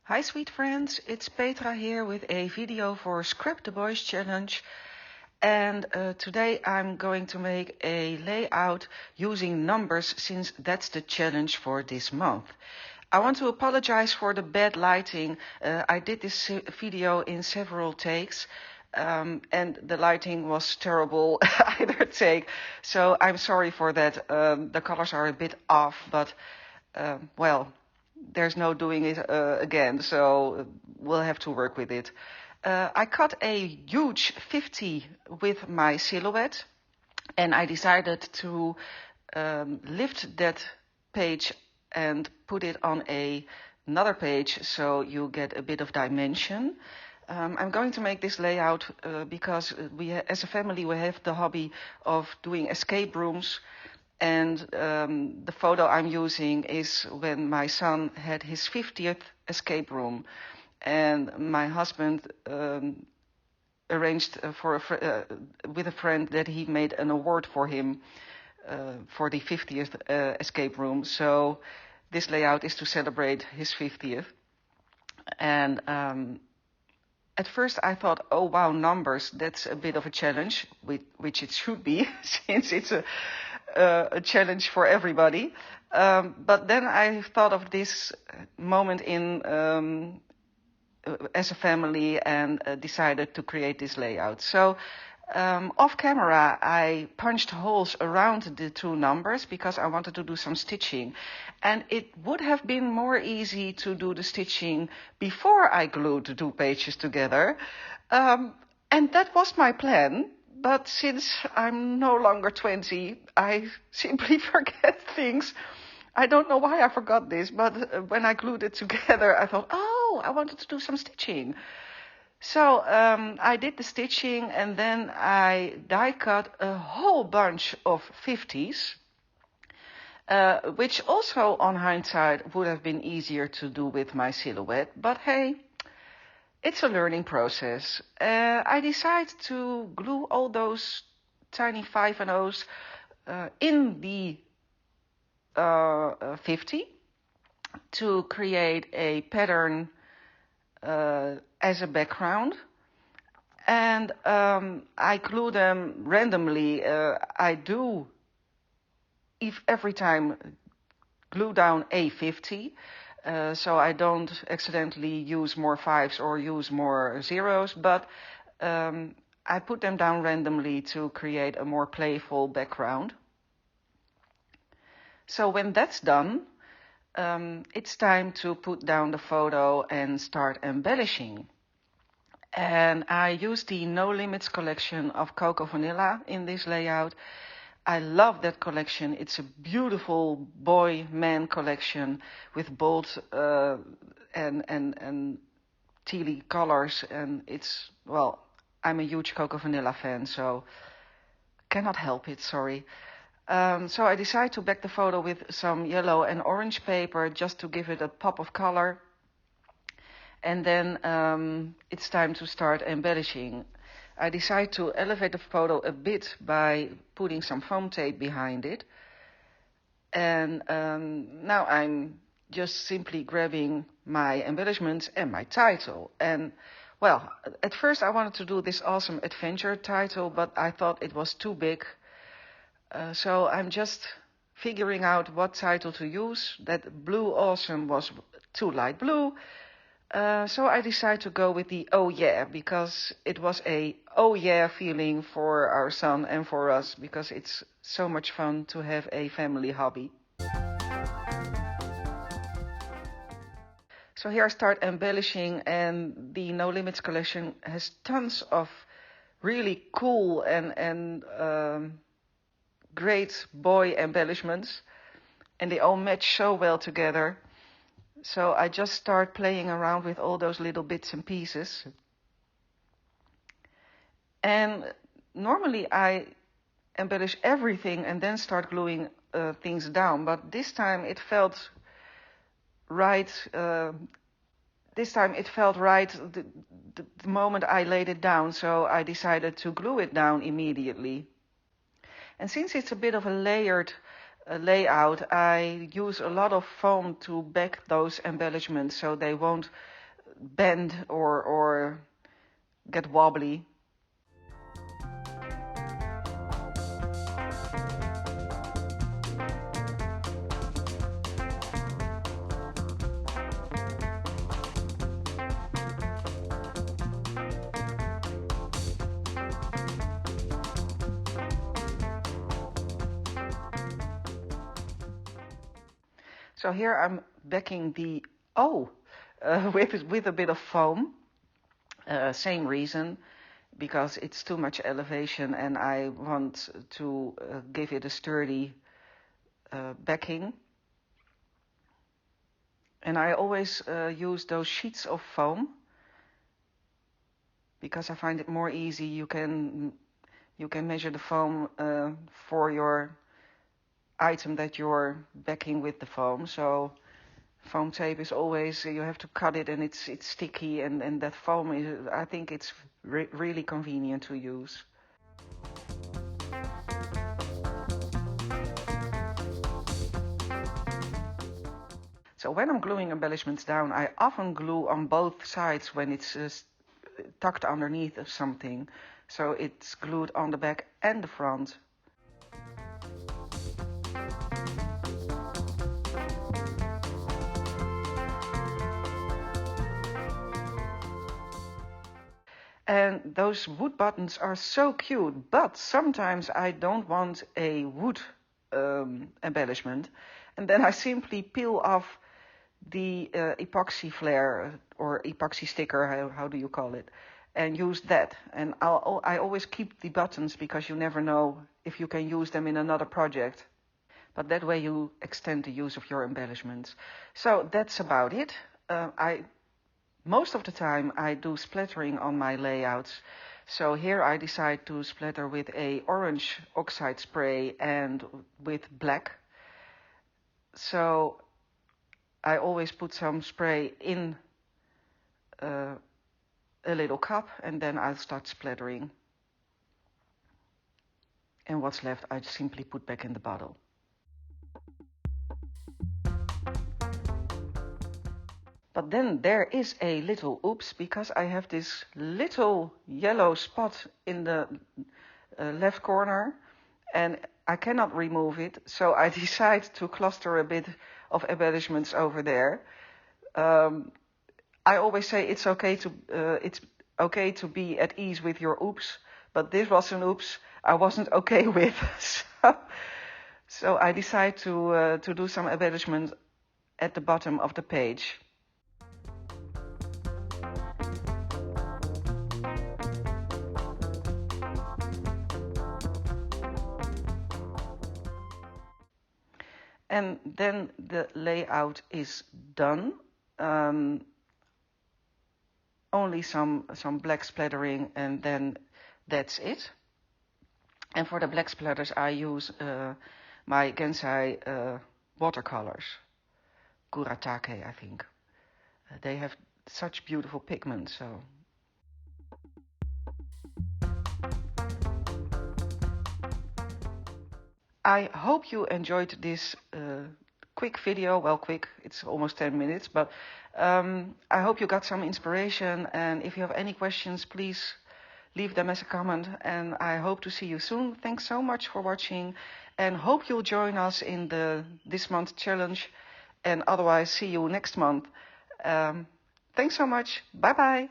Hi sweet friends, it's Petra here with a video for Scrap the Boys Challenge, and today I'm going to make a layout using numbers since that's the challenge for this month. I want to apologize for the bad lighting. I did this video in several takes and the lighting was terrible either take, so I'm sorry for that. The colors are a bit off, but well, there's no doing it again, so we'll have to work with it. I cut a huge 50 with my silhouette, and I decided to lift that page and put it on another page so you get a bit of dimension. I'm going to make this layout because as a family, we have the hobby of doing escape rooms. And the photo I'm using is when my son had his 50th escape room. And my husband arranged with a friend that he made an award for him for the 50th escape room. So this layout is to celebrate his 50th. And at first I thought, oh wow, numbers, that's a bit of a challenge, which it should be, since it's a challenge for everybody. But then I thought of this moment as a family and decided to create this layout. So off camera, I punched holes around the two numbers because I wanted to do some stitching. And it would have been more easy to do the stitching before I glued the two pages together. And that was my plan. But since I'm no longer 20, I simply forget things. I don't know why I forgot this, but when I glued it together, I thought, oh, I wanted to do some stitching. So I did the stitching, and then I die cut a whole bunch of 50s, which also on hindsight would have been easier to do with my silhouette. But hey, it's a learning process. I decided to glue all those tiny 5 and O's in the 50 to create a pattern as a background. And I glue them randomly. I do every time glue down a 50. So I don't accidentally use more 5s or use more 0s, but I put them down randomly to create a more playful background. So when that's done, it's time to put down the photo and start embellishing. And I use the No Limits collection of Cocoa Vanilla in this layout. I love that collection. It's a beautiful boy-man collection with bold and tealy colors. And it's, well, I'm a huge Cocoa Vanilla fan, so cannot help it, sorry. So I decided to back the photo with some yellow and orange paper just to give it a pop of color. And then it's time to start embellishing. I decided to elevate the photo a bit by putting some foam tape behind it. And now I'm just simply grabbing my embellishments and my title. And well, at first I wanted to do this awesome adventure title, but I thought it was too big. So I'm just figuring out what title to use. That blue awesome was too light blue. So I decided to go with the oh yeah, because it was a oh yeah feeling for our son and for us, because it's so much fun to have a family hobby. So here I start embellishing, and the No Limits collection has tons of really cool and great boy embellishments, and they all match so well together. So I just start playing around with all those little bits and pieces. And normally I embellish everything and then start gluing things down, but this time it felt right. The moment I laid it down, so I decided to glue it down immediately. And since it's a bit of a layered layout, I use a lot of foam to back those embellishments so they won't bend or get wobbly. So here I'm backing the O with a bit of foam. Same reason, because it's too much elevation and I want to give it a sturdy backing. And I always use those sheets of foam because I find it more easy. You can measure the foam for your item that you're backing with the foam. So foam tape is always, you have to cut it and it's sticky, and that foam is, I think it's really convenient to use. So when I'm gluing embellishments down, I often glue on both sides when it's tucked underneath of something. So it's glued on the back and the front. And those wood buttons are so cute, but sometimes I don't want a wood embellishment. And then I simply peel off the epoxy flare or epoxy sticker, how do you call it, and use that. And I always keep the buttons because you never know if you can use them in another project. But that way you extend the use of your embellishments. So that's about it. Most of the time I do splattering on my layouts. So here I decide to splatter with a orange oxide spray and with black. So I always put some spray in a little cup and then I'll start splattering. And what's left I simply put back in the bottle. But then there is a little oops, because I have this little yellow spot in the left corner and I cannot remove it. So I decide to cluster a bit of embellishments over there. I always say it's okay to be at ease with your oops, but this was an oops I wasn't okay with. So I decide to do some embellishment at the bottom of the page. And then the layout is done. Only some black splattering and then that's it. And for the black splatters I use my Gensai watercolors. Kuratake, I think. They have such beautiful pigment, so... I hope you enjoyed this quick video. Well, quick, it's almost 10 minutes, but I hope you got some inspiration. And if you have any questions, please leave them as a comment. And I hope to see you soon. Thanks so much for watching, and hope you'll join us in this month challenge. And otherwise, see you next month. Thanks so much. Bye-bye.